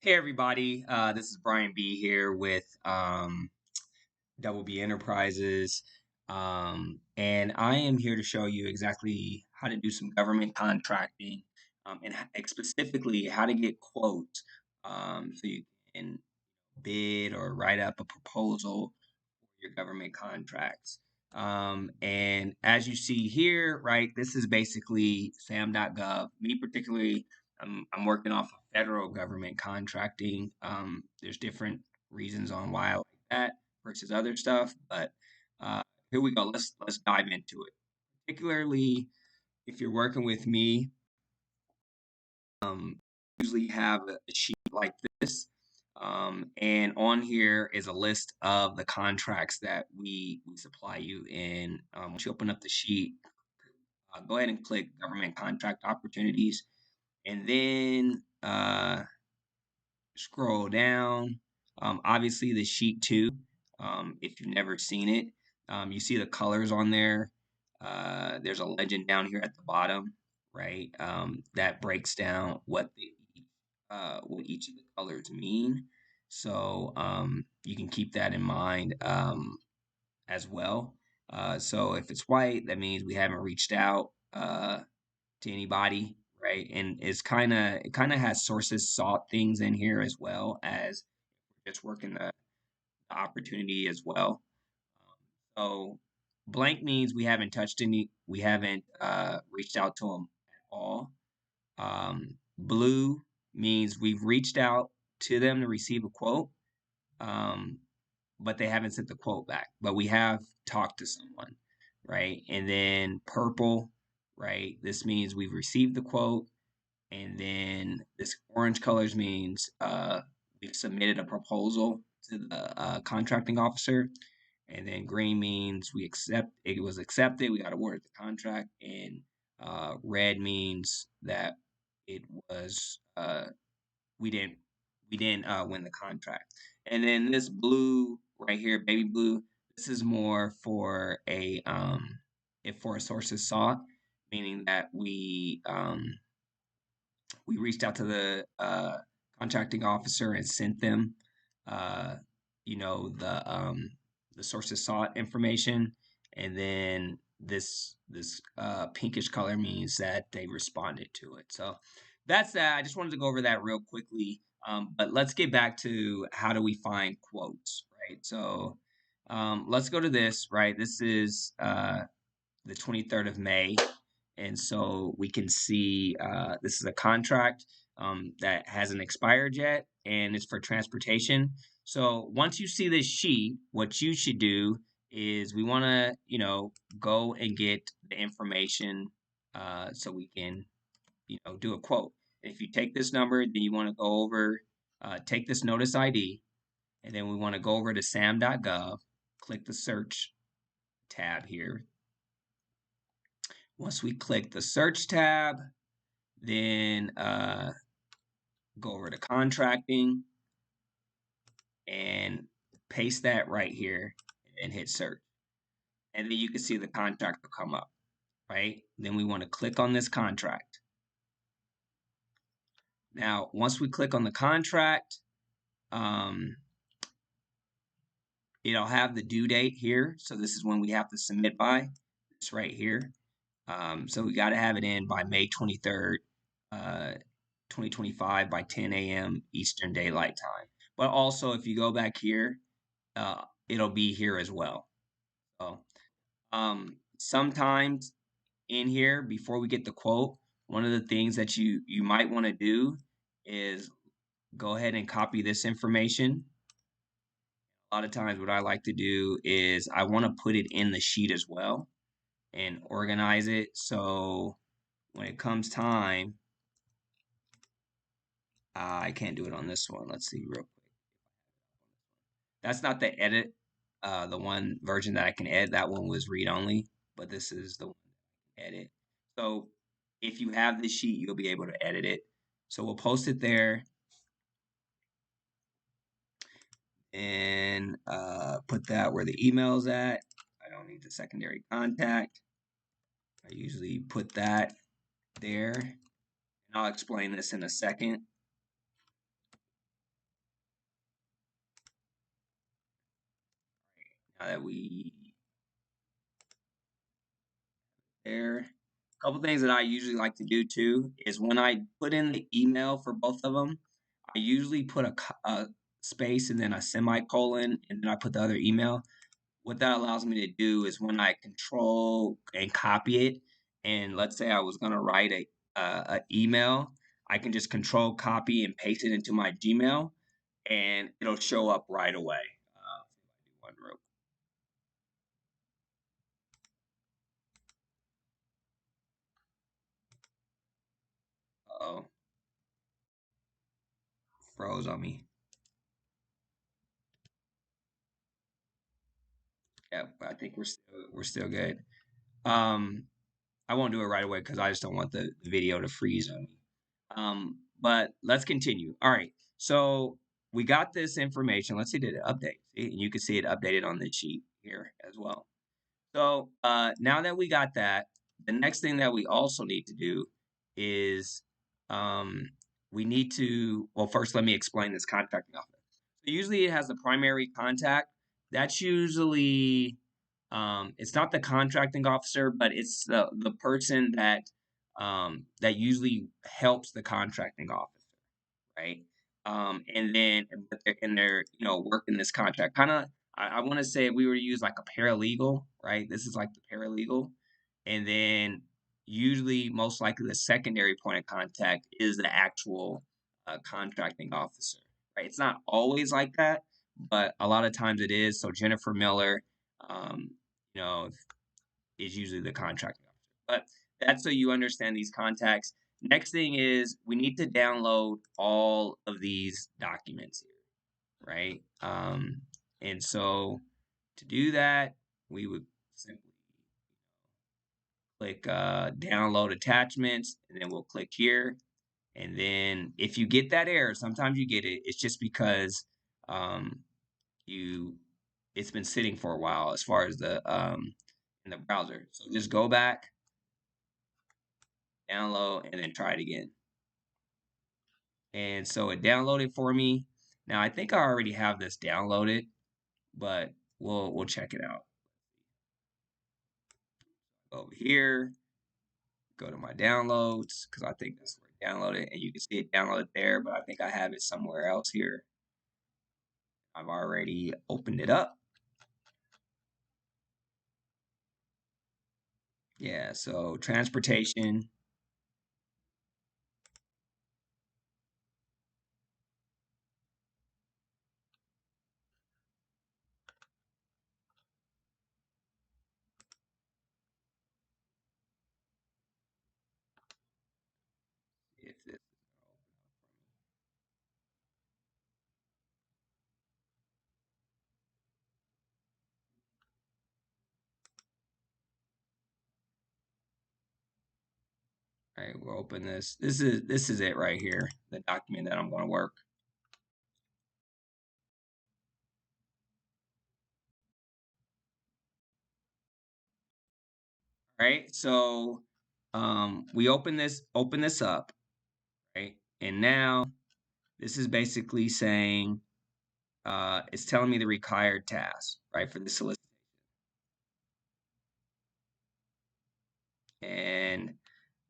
Hey everybody, this is Brian B here with Double B Enterprises, and I am here to show you exactly how to do some government contracting, and specifically how to get quotes, so you can bid or write up a proposal for your government contracts. And as you see here, right, this is basically sam.gov. Me particularly, I'm working off of federal government contracting. There's different reasons on why I like that versus other stuff, but uh, here we go. Let's dive into it. Particularly if you're working with me, usually have a sheet like this. And on here is a list of the contracts that we supply you in. Once you open up the sheet, go ahead and click government contract opportunities, and then scroll down. Obviously, the sheet two, if you've never seen it, you see the colors on there. There's a legend down here at the bottom, right? That breaks down what each of the colors mean. So you can keep that in mind as well. So if it's white, that means we haven't reached out to anybody, right? And it kind of has sources sought things in here as well as just working the opportunity as well. So blank means we haven't reached out to them at all. Blue means we've reached out to them to receive a quote, um, but they haven't sent the quote back. But we have talked to someone, right? And then purple, right? This means we've received the quote. And then this orange colors means we've submitted a proposal to the contracting officer. And then green means it was accepted. We got awarded the contract. And red means that it was we didn't win the contract. And then this blue right here, baby blue, this is more for a if for a sources sought, meaning that we reached out to the contracting officer and sent them, uh, you know, the sources sought information, and then this pinkish color means that they responded to it. So that's that. I just wanted to go over that real quickly. But let's get back to how do we find quotes, right? So let's go to this, right? This is the 23rd of May. And so we can see this is a contract that hasn't expired yet and it's for transportation. So once you see this sheet, what you should do is we want to, go and get the information so we can, do a quote. If you take this number, then you want to go over, take this notice ID, and then we want to go over to sam.gov, click the search tab here. Once we click the search tab, then go over to contracting and paste that right here and hit search. And then you can see the contract will come up, right? Then we want to click on this contract. Now, once we click on the contract, um, it'll have the due date here. So this is when we have to submit by. It's right here. So we got to have it in by May 23rd, 2025 by 10 a.m. Eastern Daylight Time. But also, if you go back here, it'll be here as well. So, sometimes in here, before we get the quote, one of the things that you might want to do is go ahead and copy this information. A lot of times, what I like to do is I want to put it in the sheet as well and organize it so when it comes time, I can't do it on this one. Let's see real quick. That's not the edit, the one version that I can edit. That one was read only, but this is the one edit. So if you have this sheet, you'll be able to edit it. So we'll post it there and put that where the email's at. I don't need the secondary contact. I usually put that there. And I'll explain this in a second. Now that we there, a couple things that I usually like to do too is when I put in the email for both of them, I usually put a space and then a semicolon, and then I put the other email. What that allows me to do is when I control and copy it, and let's say I was going to write a email, I can just control copy and paste it into my Gmail, and it'll show up right away. One real oh froze on me. Yeah, I think we're still good. Um, I won't do it right away because I just don't want the video to freeze on me. But let's continue. All right. So we got this information. Let's see, did it update? See, and you can see it updated on the sheet here as well. So now that we got that, the next thing that we also need to do is um, we need to, well, first let me explain this contracting officer. So usually it has the primary contact. That's usually it's not the contracting officer, but it's the person that usually helps the contracting officer, right? And then but they're working this contract. Kind of, I want to say if we were to use like a paralegal, right? This is like the paralegal, and then usually most likely the secondary point of contact is the actual contracting officer, right? It's not always like that, but a lot of times it is. So Jennifer Miller, um, you know, is usually the contracting officer. But that's so you understand these contacts. Next thing is we need to download all of these documents here, right? And so to do that, we would simply click download attachments, and then we'll click here. And then if you get that error, sometimes you get it. It's just because um, you it's been sitting for a while as far as the in the browser. So just go back, download, and then try it again. And so it downloaded for me. Now I think I already have this downloaded, but we'll check it out. Over here, go to my downloads because I think that's where I downloaded, and you can see it downloaded there, but I think I have it somewhere else here. I've already opened it up. Yeah, so transportation. If this All right, we'll open this. This is it right here, the document that I'm going to work. All right, so we open this up, right? And now this is basically saying it's telling me the required task, right, for the solicitation. And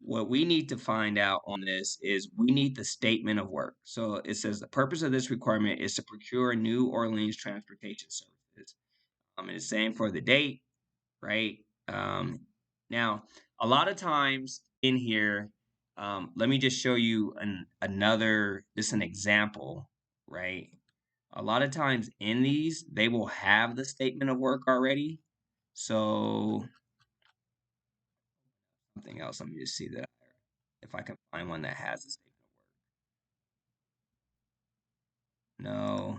what we need to find out on this is we need the statement of work. So it says the purpose of this requirement is to procure New Orleans transportation services. And it's saying for the date, right? Now, a lot of times in here, let me just show you an example, right? A lot of times in these, they will have the statement of work already. So something else, let me just see that if I can find one that has the statement of work. No.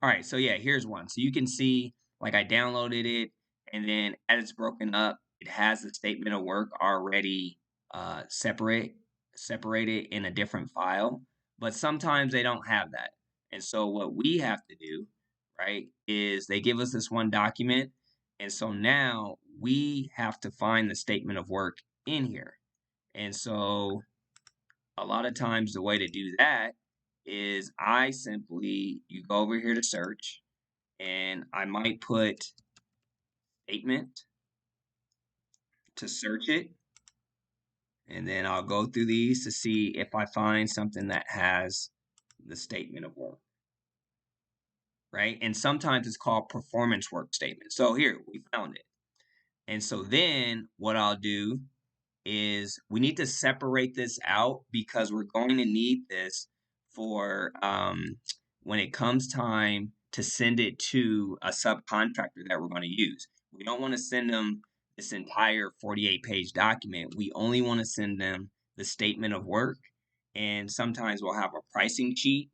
All right, so yeah, here's one. So you can see, like I downloaded it, and then as it's broken up, it has the statement of work already separated in a different file. But sometimes they don't have that. And so what we have to do, right, is they give us this one document. And so now we have to find the statement of work in here. And so a lot of times the way to do that is you go over here to search, and I might put statement to search it. And then I'll go through these to see if I find something that has the statement of work, right? And sometimes it's called performance work statement. So here, we found it. And so then what I'll do is we need to separate this out because we're going to need this for when it comes time to send it to a subcontractor that we're going to use. We don't want to send them this entire 48-page document. We only want to send them the statement of work. And sometimes we'll have a pricing sheet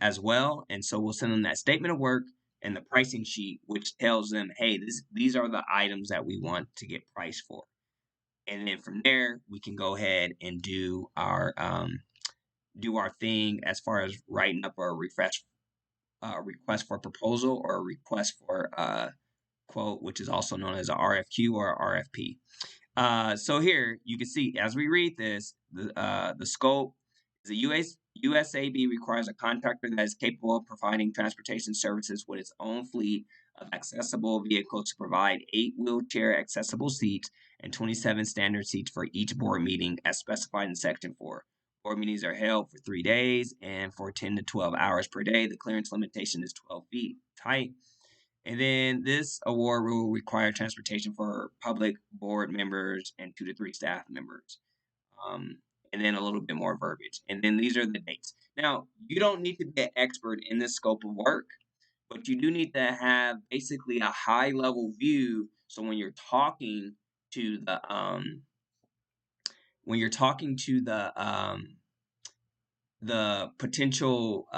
as well. And so we'll send them that statement of work and the pricing sheet, which tells them, hey, these are the items that we want to get priced for. And then from there, we can go ahead and do our thing as far as writing up a request for proposal or a request for quote, which is also known as a RFQ or a RFP. So here you can see as we read this, the scope is USAB requires a contractor that is capable of providing transportation services with its own fleet of accessible vehicles to provide 8 wheelchair accessible seats and 27 standard seats for each board meeting as specified in Section 4. Board meetings are held for 3 days and for 10 to 12 hours per day. The clearance limitation is 12 feet height. And then this award will require transportation for public board members and 2 to 3 staff members. And then a little bit more verbiage. And then these are the dates. Now, you don't need to be an expert in this scope of work, but you do need to have basically a high level view. So when you're talking to the potential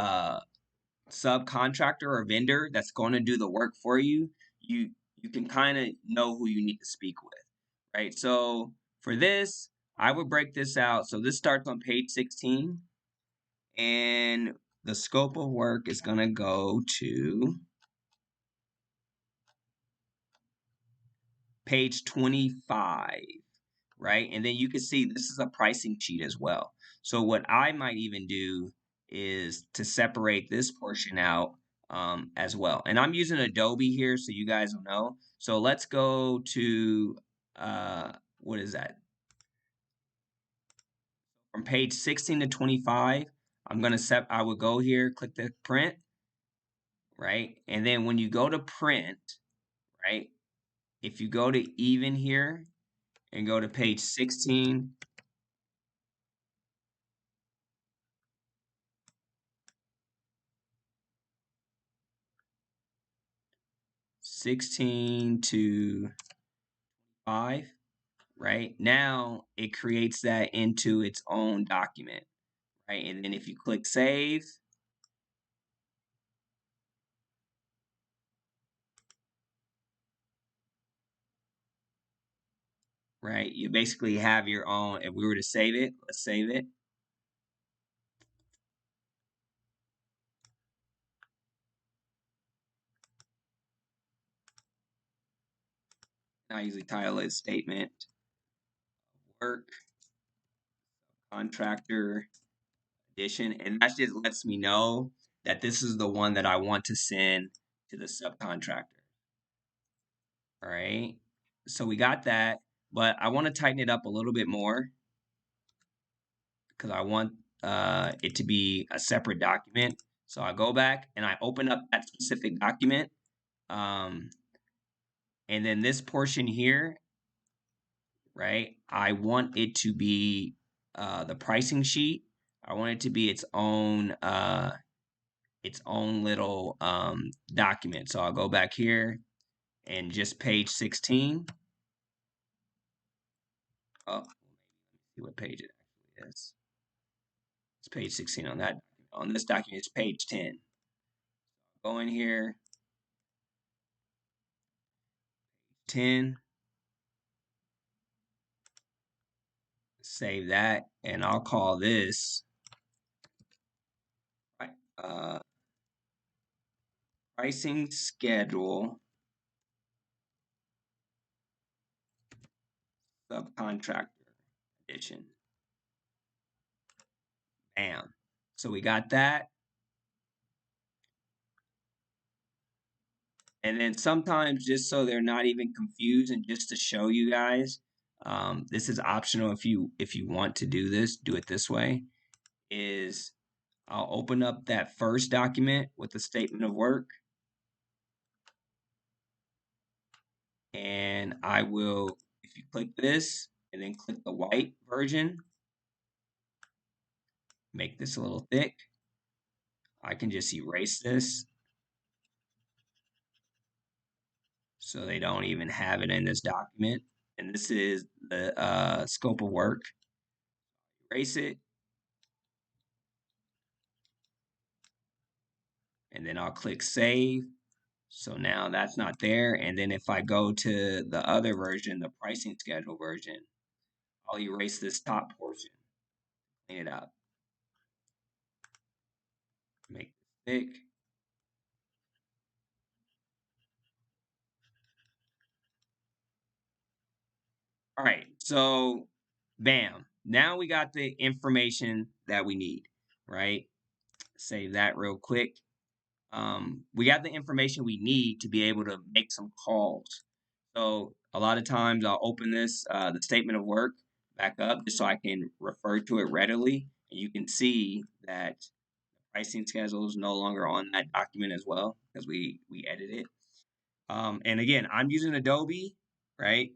subcontractor or vendor that's going to do the work for you, you can kind of know who you need to speak with, right? So for this, I would break this out. So this starts on page 16, and the scope of work is going to go to page 25, right? And then you can see this is a pricing sheet as well. So what I might even do is to separate this portion out as well. And I'm using Adobe here, so you guys will know. So let's go to, what is that? From page 16 to 25, I would go here, click the print, right? And then when you go to print, right? If you go to even here and go to page 16, to 5, right? Now it creates that into its own document, right? And then if you click save, right, you basically have your own. If we were to save it, let's save it. I usually title it statement work contractor edition, and that just lets me know that this is the one that I want to send to the subcontractor. All right, so we got that, but I want to tighten it up a little bit more because I want it to be a separate document. So I go back and I open up that specific document. And then this portion here, right? I want it to be the pricing sheet. I want it to be its own little document. So I'll go back here and just page 16. Oh, let's see what page it actually is. It's page 16 on that. On this document, it's page 10. Go in here, 10, save that, and I'll call this uh, pricing schedule subcontractor edition. Bam. So we got that. And then sometimes, just so they're not even confused and just to show you guys, this is optional if you want to do this, do it this way, is I'll open up that first document with the statement of work, and I will, if you click this and then click the white version, make this a little thick, I can just erase this so they don't even have it in this document. And this is the scope of work. Erase it, and then I'll click save. So now that's not there. And then if I go to the other version, the pricing schedule version, I'll erase this top portion, clean it up, make it thick. All right, so bam. Now we got the information that we need, right? Save that real quick. We got the information we need to be able to make some calls. So a lot of times I'll open this, the statement of work back up just so I can refer to it readily. And you can see that pricing schedule is no longer on that document as well because we edit it. And again, I'm using Adobe, right?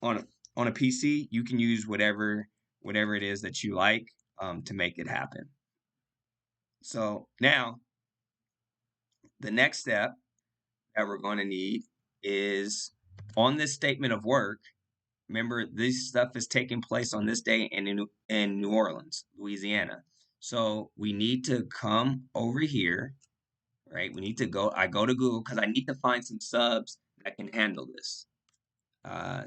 On a PC, you can use whatever it is that you like to make it happen. So now the next step that we're going to need is on this statement of work. Remember, this stuff is taking place on this day in New Orleans, Louisiana. So we need to come over here, right? We need to go. I go to Google because I need to find some subs that can handle this.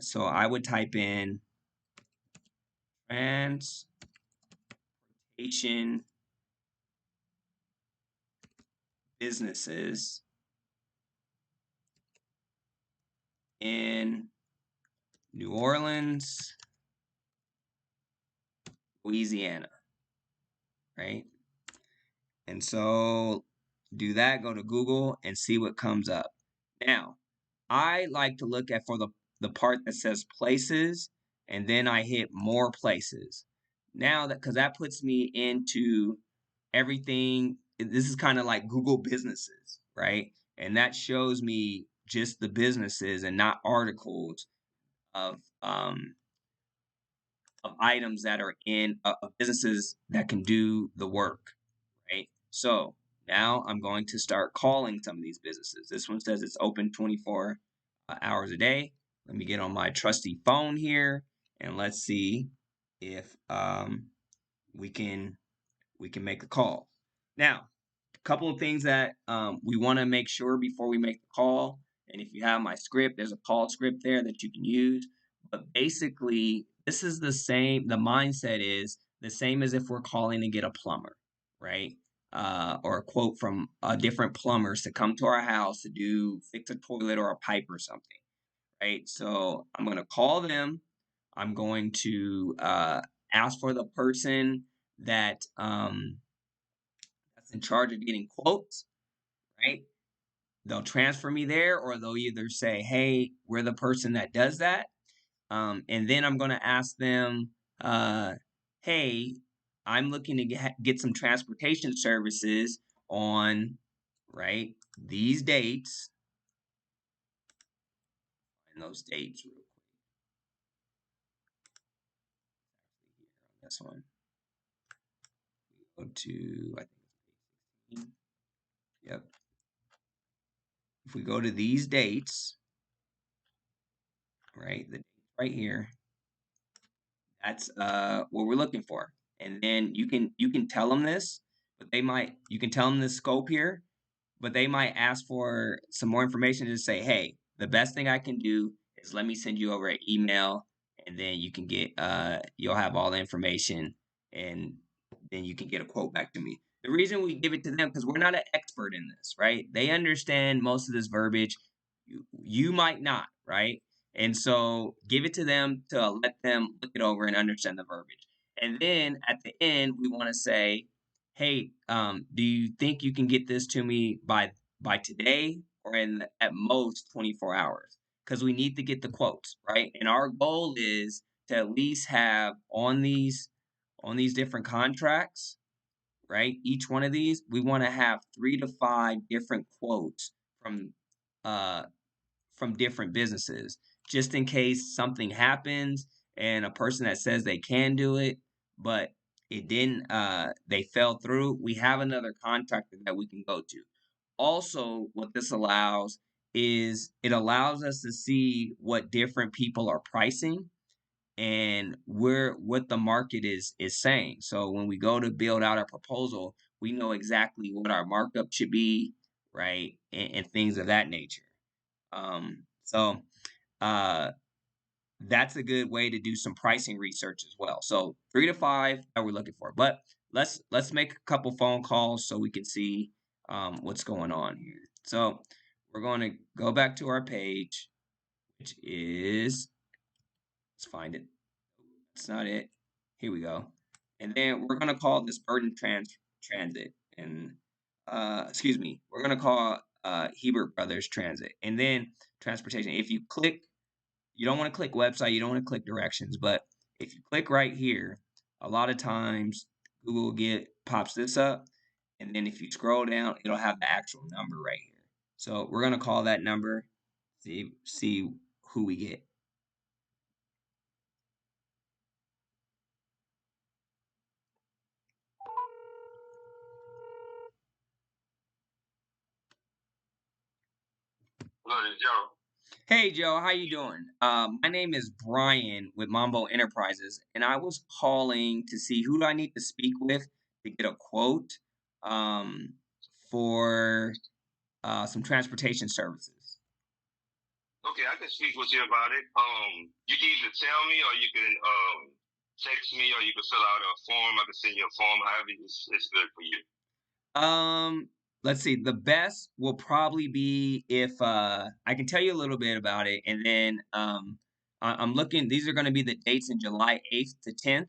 So I would type in transportation businesses in New Orleans, Louisiana, right? And so do that, go to Google and see what comes up. Now, I like to look at for the part that says places, and then I hit more places. Now that because that puts me into everything. This is kind of like Google businesses, right? And that shows me just the businesses and not articles of um of items that are in of businesses that can do the work, right? So now I'm going to start calling some of these businesses. This one says it's open 24 hours a day. Let me get on my trusty phone here and let's see if we can make a call. Now, a couple of things that we want to make sure before we make the call. And if you have my script, there's a call script there that you can use. But basically, this is the same. The mindset is the same as if we're calling to get a plumber, right? Or a quote from different plumbers to come to our house to fix a toilet or a pipe or something, right? So I'm going to call them. I'm going to ask for the person that's in charge of getting quotes, right? They'll transfer me there, or they'll either say, "Hey, we're the person that does that," and then I'm going to ask them, "Hey, I'm looking to get some transportation services on right these dates and those dates real quick on this one. Go to I think it's 18. Yep. If we go to these dates, right, the dates right here, that's what we're looking for. And then you can tell them this, but you can tell them the scope here, but they might ask for some more information to say, hey, the best thing I can do is let me send you over an email, and then you can get you'll have all the information, and then you can get a quote back to me. The reason we give it to them because we're not an expert in this, right? They understand most of this verbiage. You might not, right? And so give it to them to let them look it over and understand the verbiage. And then at the end, we want to say, hey, do you think you can get this to me by today or in at most 24 hours? Because we need to get the quotes, right? And our goal is to at least have on these different contracts, right? Each one of these, we want to have 3 to 5 different quotes uh from different businesses, just in case something happens and a person that says they can do it, but it didn't, they fell through. We have another contractor that we can go to. Also, what this allows is it allows us to see what different people are pricing and where what the market is saying. So when we go to build out our proposal, we know exactly what our markup should be, right? And things of that nature. So uh, that's a good way to do some pricing research as well. So 3 to 5 that we're looking for. But let's make a couple phone calls so we can see what's going on here. So we're going to go back to our page, which is, let's find it. It's not it. Here we go. And then we're gonna call this burden transit. And excuse me, we're gonna call Hebert Brothers Transit. And then transportation. If you click, you don't want to click website, you don't want to click directions, but if you click right here, a lot of times Google get pops this up, and then if you scroll down, it'll have the actual number right here. So we're gonna call that number, see who we get. Hello, this is Joe. Hey Joe, how you doing? My name is Brian with Mambo Enterprises, and I was calling to see who do I need to speak with to get a quote um, for some transportation services. Okay, I can speak with you about it. You can either tell me, or you can text me, or you can fill out a form. I can send you a form. However, it's good for you. Um, let's see. The best will probably be if I can tell you a little bit about it, and then I'm looking. These are going to be the dates in July 8th to 10th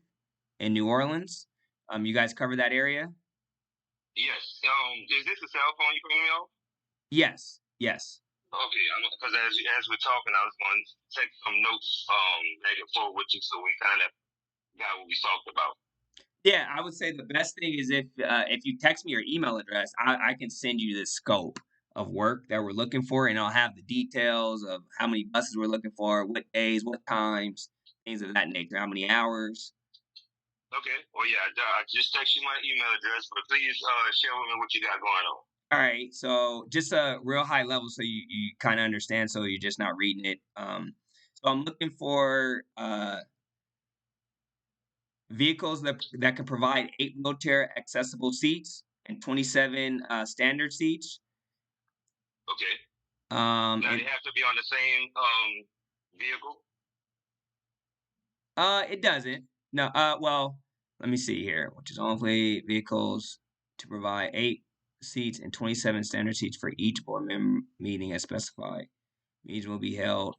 in New Orleans. You guys cover that area? Yes. Is this a cell phone you're calling me off? Yes. Yes. Okay, because as we're talking, I was going to take some notes back and forth with you, so we kind of got what we talked about. Yeah, I would say the best thing is if you text me your email address, I can send you the scope of work that we're looking for, and I'll have the details of how many buses we're looking for, what days, what times, things of that nature, how many hours. Okay. Well, yeah, I just text you my email address, but please share with me what you got going on. All right, so just a real high level, so you kind of understand, so you're just not reading it. So I'm looking for vehicles that can provide 8 wheelchair accessible seats and 27 standard seats. Okay. Now And they have to be on the same vehicle. It doesn't. No. Well, let me see here. Which is only vehicles to provide 8 seats and 27 standard seats for each board meeting as specified. Meetings will be held.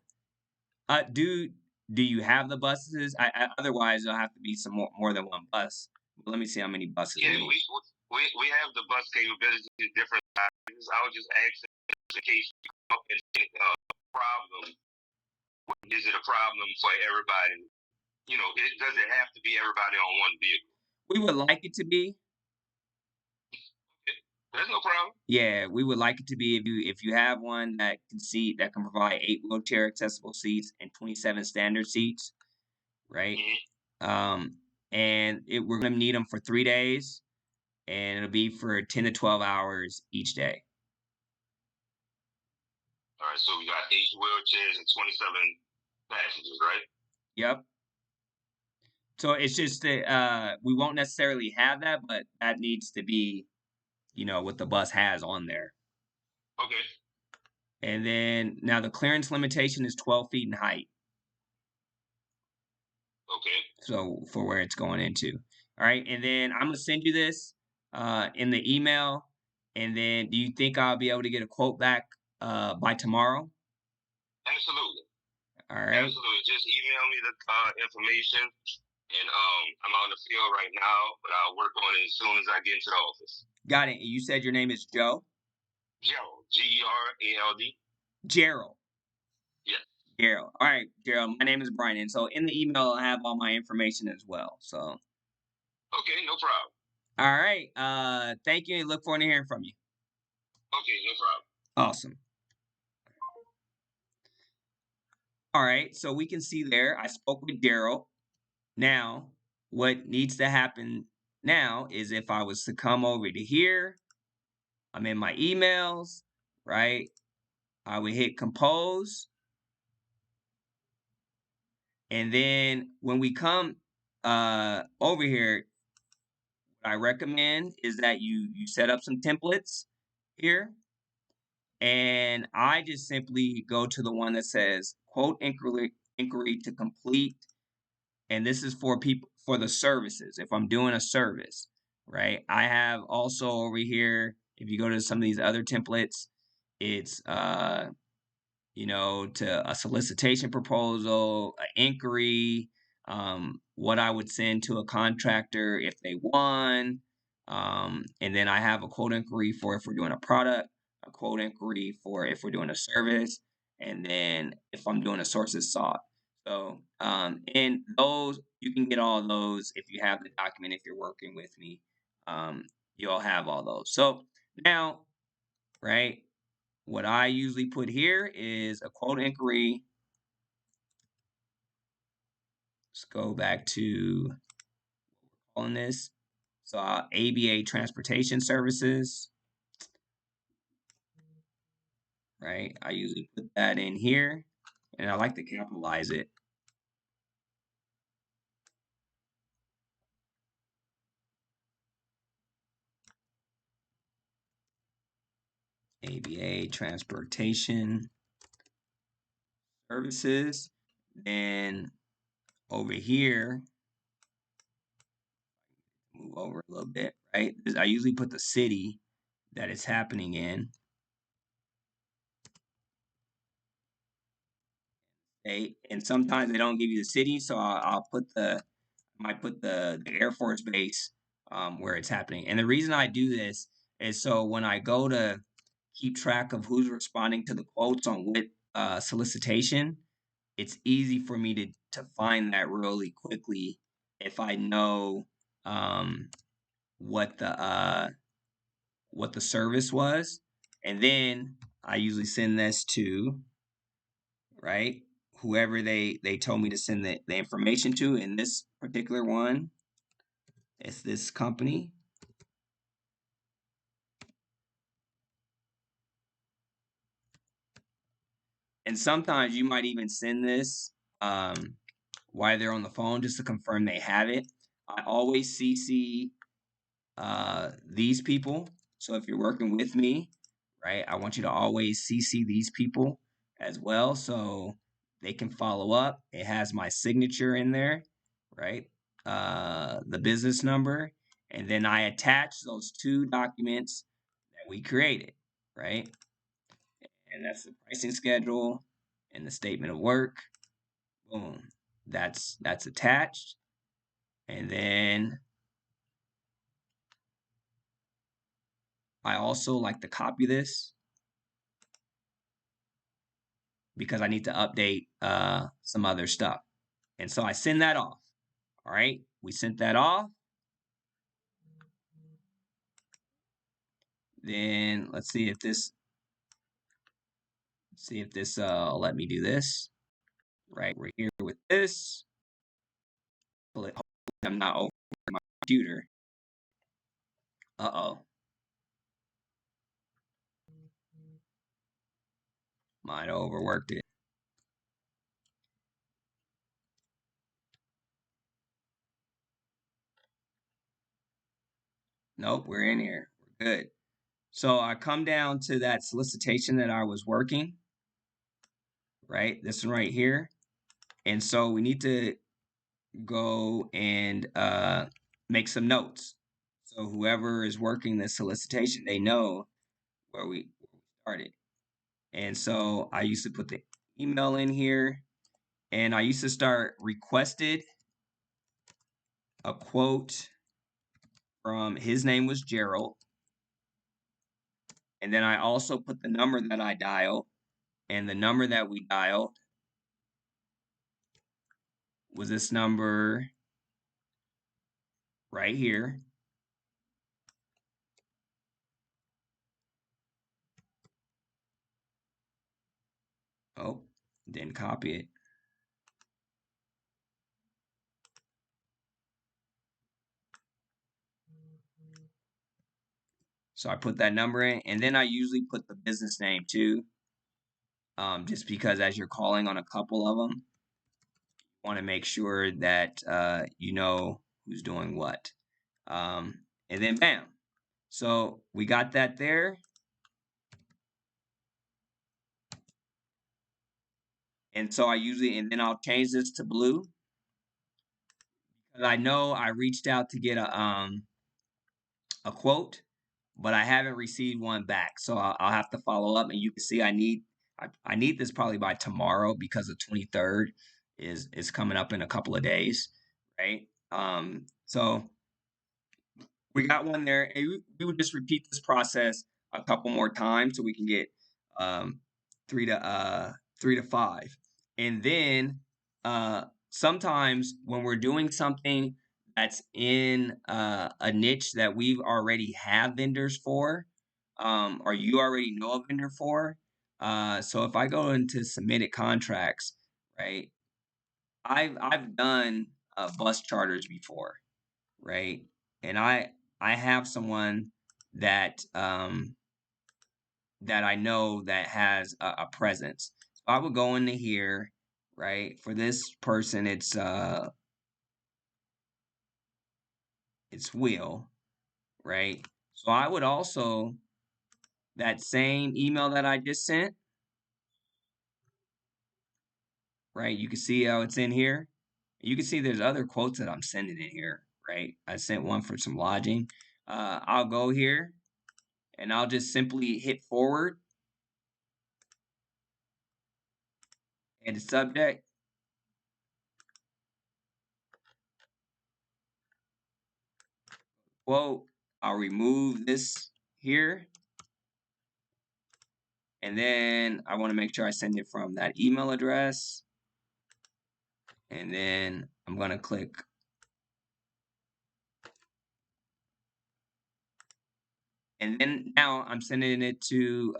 Do you have the buses? Otherwise, there'll have to be some more than one bus. But let me see how many buses Yeah, we need. we have the bus capabilities in different sizes. I was just asking in case you come up with a problem. Is it a problem for everybody? You know, does it have to be everybody on one vehicle? We would like it to be. Okay, there's no problem. Yeah, we would like it to be if you have one that can provide 8 wheelchair accessible seats and 27 standard seats, right? Mm-hmm. Um, and we're gonna need them for 3 days, and it'll be for 10 to 12 hours each day. All right, so we got 8 wheelchairs and 27 passengers, right? Yep. So it's just that we won't necessarily have that, but that needs to be, what the bus has on there. Okay. And then now the clearance limitation is 12 feet in height. Okay. So for where it's going into. All right. And then I'm gonna send you this in the email. And then do you think I'll be able to get a quote back by tomorrow? Absolutely. All right. Absolutely. Just email me the information, And I'm on the field right now, but I'll work on it as soon as I get into the office. Got it. You said your name is Joe? Gerald, Gerald. Gerald. Yes. Gerald. All right, Gerald. My name is Brian. And so in the email, I have all my information as well. So, Okay, no problem. all right. Thank you. And look forward to hearing from you. Okay, no problem. Awesome. All right. So we can see there, I spoke with Gerald. Now, what needs to happen now is if I was to come over to here, I'm in my emails, right? I would hit compose. And then when we come over here, what I recommend is that you set up some templates here. And I just simply go to the one that says quote inquiry to complete. And this is for people for the services. If I'm doing a service, right? I have also over here, if you go to some of these other templates, it's to a solicitation proposal, an inquiry, what I would send to a contractor if they won. And then I have a quote inquiry for if we're doing a product, a quote inquiry for if we're doing a service, and then if I'm doing a sources sought. So, and those, you can get all those if you have the document, if you're working with me, you'll have all those. So now, right, what I usually put here is a quote inquiry. Let's go back to calling this. So ABA Transportation Services, right? I usually put that in here, and I like to capitalize it. ABA Transportation Services. Then over here, move over a little bit, right? I usually put the city that it's happening in. And sometimes they don't give you the city, so I'll put might put the Air Force Base where it's happening. And the reason I do this is so when I go to keep track of who's responding to the quotes on what solicitation, it's easy for me to find that really quickly if I know what the service was. And then I usually send this to, right, whoever they told me to send the information to. In this particular one, it's this company. And sometimes you might even send this while they're on the phone just to confirm they have it. I always CC these people. So if you're working with me, right, I want you to always CC these people as well so they can follow up. It has my signature in there, right? The business number, and then I attach those two documents that we created, right? And that's the pricing schedule and the statement of work. Boom. That's attached. And then I also like to copy this because I need to update some other stuff. And so I send that off. All right. We sent that off. Then let's see if this let me do this. Right. We're here with this. Hopefully I'm not over my computer. Uh-oh. Might have overworked it. Nope, we're in here. We're good. So I come down to that solicitation that I was working, right? This one right here. And so we need to go and make some notes. So whoever is working the solicitation, they know where we started. And so I used to put the email in here, and I used to start requested a quote from, his name was Gerald. And then I also put the number that I dialed, and the number that we dialed was this number right here. Oh, didn't copy it. So I put that number in, and then I usually put the business name too, just because as you're calling on a couple of them, you want to make sure that you know who's doing what. And then bam. So we got that there. And so and then I'll change this to blue. Because I know I reached out to get a quote, but I haven't received one back. So I'll have to follow up. And you can see I need this probably by tomorrow, because the 23rd is coming up in a couple of days, right? So we got one there, and we would just repeat this process a couple more times so we can get um, three to five, and then sometimes when we're doing something that's in a niche that we've already have vendors for, or you already know a vendor for. So if I go into submitted contracts, right? I've done bus charters before, right? And I have someone that that I know that has a presence. So I would go into here, right? For this person, it's Will, right? So I would also, that same email that I just sent, right? You can see how it's in here. You can see there's other quotes that I'm sending in here, right? I sent one for some lodging. I'll go here and I'll just simply hit forward and the subject quote. I'll remove this here. And then I want to make sure I send it from that email address. And then I'm going to click. And then now I'm sending it to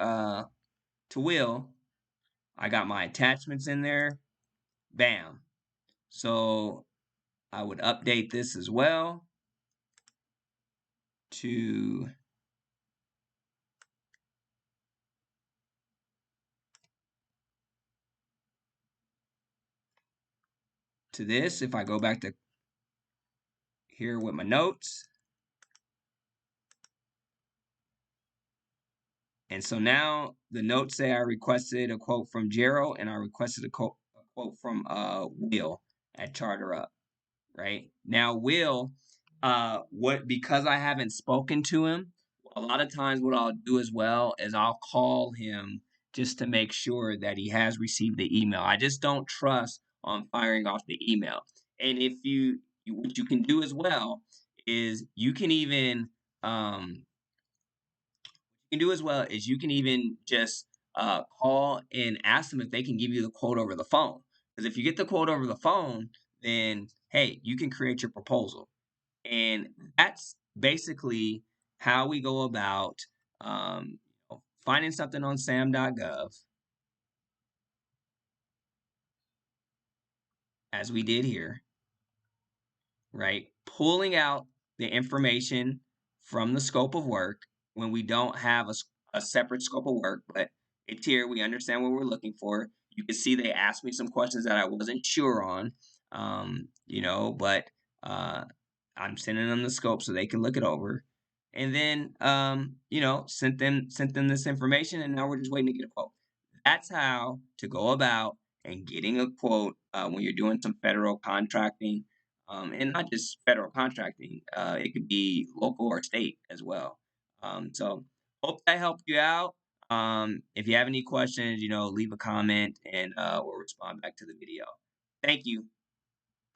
Will. I got my attachments in there. Bam. So I would update this as well to this. If I go back to here with my notes. And so now the notes say I requested a quote from Gerald, and I requested a quote from Will at Charter Up. Right now, Will, what, because I haven't spoken to him, a lot of times what I'll do as well is I'll call him just to make sure that he has received the email. I just don't trust on firing off the email. And if what you can do as well is you can even just call and ask them if they can give you the quote over the phone. Because if you get the quote over the phone, then hey, you can create your proposal. And that's basically how we go about finding something on sam.gov, as we did here, right? Pulling out the information from the scope of work when we don't have a separate scope of work, but it's here. We understand what we're looking for. You can see they asked me some questions that I wasn't sure on, but uh, I'm sending them the scope so they can look it over. And then, sent them this information, and now we're just waiting to get a quote. That's how to go about and getting a quote when you're doing some federal contracting, and not just federal contracting. It could be local or state as well. So hope that helped you out. If you have any questions, leave a comment and we'll respond back to the video. Thank you.